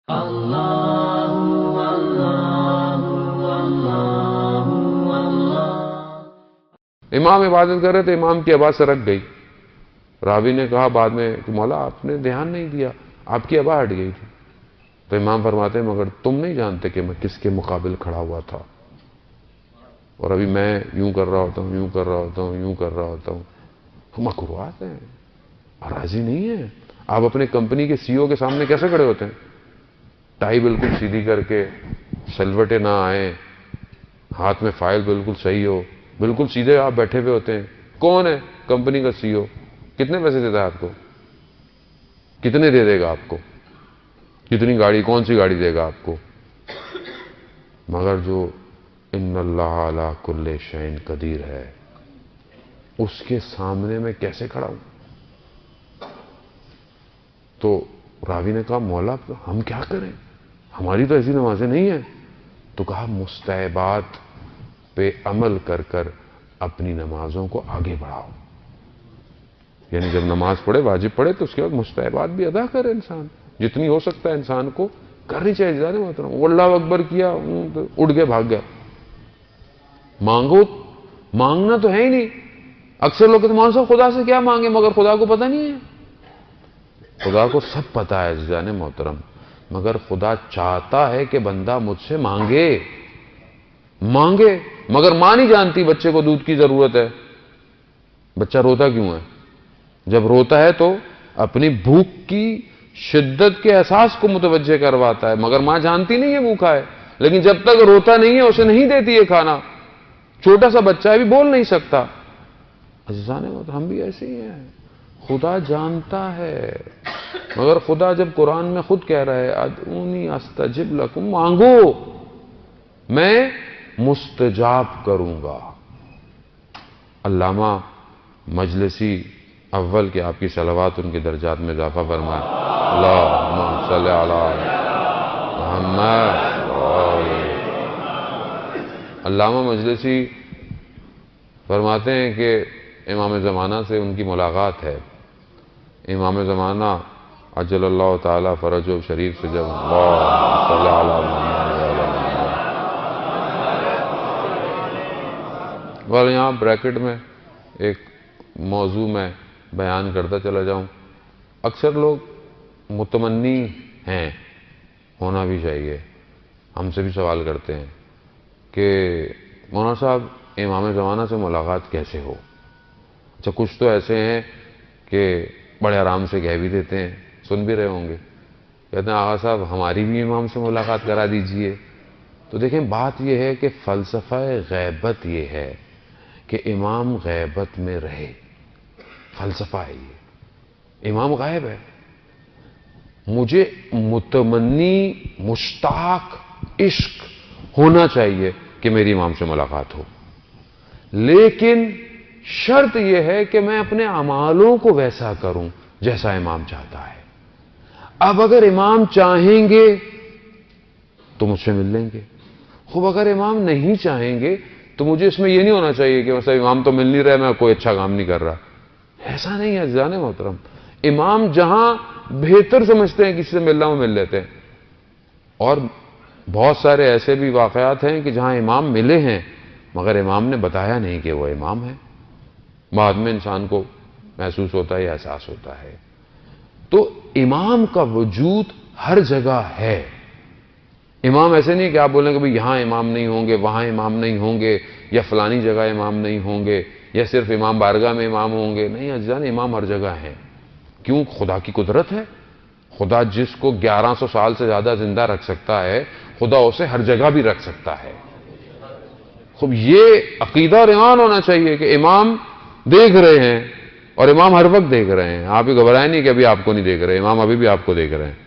امام عبادت کر رہے تھے، امام کی آواز سرک گئی. راوی نے کہا بعد میں کہ مولا آپ نے دھیان نہیں دیا، آپ کی آواز ہٹ گئی تھی. تو امام فرماتے ہیں مگر تم نہیں جانتے کہ میں کس کے مقابل کھڑا ہوا تھا، اور ابھی میں یوں کر رہا ہوتا ہوں، یوں کر رہا ہوتا ہوں، یوں کر رہا ہوتا ہوں. مکروہات ہیں اور راضی نہیں ہے. آپ اپنے کمپنی کے سی او کے سامنے کیسے کھڑے ہوتے ہیں؟ ٹائی بالکل سیدھی کر کے، سلوٹے نہ آئیں، ہاتھ میں فائل بالکل صحیح ہو، بالکل سیدھے آپ بیٹھے ہوئے ہوتے ہیں. کون ہے؟ کمپنی کا سی او. کتنے پیسے دیتا ہے آپ کو؟ کتنے دے دے گا آپ کو؟ کتنی گاڑی، کون سی گاڑی دے گا آپ کو؟ مگر جو ان اللہ علی کل شیء قدیر ہے، اس کے سامنے میں کیسے کھڑا ہوں؟ تو راوی نے کہا مولا ہم کیا کریں، ہماری تو ایسی نمازیں نہیں ہیں. تو کہا مستحبات پہ عمل کر کر اپنی نمازوں کو آگے بڑھاؤ. یعنی جب نماز پڑھے، واجب پڑھے، تو اس کے بعد مستحبات بھی ادا کرے. انسان جتنی ہو سکتا ہے انسان کو کرنی چاہیے. زیادہ محترم وہ اللہ اکبر کیا، اٹھ کے بھاگ گیا. مانگو، مانگنا تو ہے ہی نہیں. اکثر لوگ کہتے ہیں مولانا صاحب خدا سے کیا مانگے، مگر خدا کو پتہ نہیں ہے. خدا کو سب پتہ ہے عزیزان محترم، مگر خدا چاہتا ہے کہ بندہ مجھ سے مانگے. مانگے، مگر ماں نہیں جانتی بچے کو دودھ کی ضرورت ہے. بچہ روتا کیوں ہے؟ جب روتا ہے تو اپنی بھوک کی شدت کے احساس کو متوجہ کرواتا ہے، مگر ماں جانتی نہیں ہے بھوکا ہے. لیکن جب تک روتا نہیں ہے اسے نہیں دیتی ہے کھانا. چھوٹا سا بچہ ہے، بھی بول نہیں سکتا. عزیزان محترم ہم بھی ایسے ہی ہیں. خدا جانتا ہے، مگر خدا جب قرآن میں خود کہہ رہا ہے ادعونی استجب لکم، مانگو میں مستجاب کروں گا. علامہ مجلسی اول کے آپ کی صلوات ان کے درجات میں اضافہ فرمائے. اللہم صلی علی محمد. علامہ مجلسی فرماتے ہیں کہ امام زمانہ سے ان کی ملاقات ہے. امام زمانہ عجل اللہ تعالی فرجہ شریف سے جب اللہم صلی علی محمد. اور یہاں بریکٹ میں ایک موضوع میں بیان کرتا چلا جاؤں. اکثر لوگ متمنی ہیں، ہونا بھی چاہیے. ہم سے بھی سوال کرتے ہیں کہ مولانا صاحب امام زمانہ سے ملاقات کیسے ہو؟ اچھا کچھ تو ایسے ہیں کہ بڑے آرام سے کہہ بھی دیتے ہیں، سن بھی رہے ہوں گے، کہتے ہیں آغا صاحب ہماری بھی امام سے ملاقات کرا دیجئے. تو دیکھیں بات یہ ہے کہ فلسفہ غیبت یہ ہے کہ امام غیبت میں رہے. فلسفہ ہے یہ. امام غائب ہے. مجھے متمنی، مشتاق، عشق ہونا چاہیے کہ میری امام سے ملاقات ہو، لیکن شرط یہ ہے کہ میں اپنے اعمالوں کو ویسا کروں جیسا امام چاہتا ہے. اب اگر امام چاہیں گے تو مجھ سے مل لیں گے. خوب اگر امام نہیں چاہیں گے تو مجھے اس میں یہ نہیں ہونا چاہیے کہ مثلا امام تو مل نہیں رہا، میں کوئی اچھا کام نہیں کر رہا. ایسا نہیں ہے عزیزان محترم. امام جہاں بہتر سمجھتے ہیں کسی سے ملنا وہ مل لیتے ہیں. اور بہت سارے ایسے بھی واقعات ہیں کہ جہاں امام ملے ہیں مگر امام نے بتایا نہیں کہ وہ امام ہے. بعد میں انسان کو محسوس ہوتا ہے یا احساس ہوتا ہے. تو امام کا وجود ہر جگہ ہے. امام ایسے نہیں کہ آپ بولیں کہ بھئی یہاں امام نہیں ہوں گے، وہاں امام نہیں ہوں گے، یا فلانی جگہ امام نہیں ہوں گے، یا صرف امام بارگاہ میں امام ہوں گے. نہیں عزیزان، امام ہر جگہ ہیں. کیوں؟ خدا کی قدرت ہے. خدا جس کو 1100 سال سے زیادہ زندہ رکھ سکتا ہے، خدا اسے ہر جگہ بھی رکھ سکتا ہے. خوب یہ عقیدہ اور ایمان ہونا چاہیے کہ امام دیکھ رہے ہیں، اور امام ہر وقت دیکھ رہے ہیں. آپ ہی گھبرائیں نہیں کہ ابھی آپ کو نہیں دیکھ رہے، امام ابھی بھی آپ کو دیکھ رہے ہیں.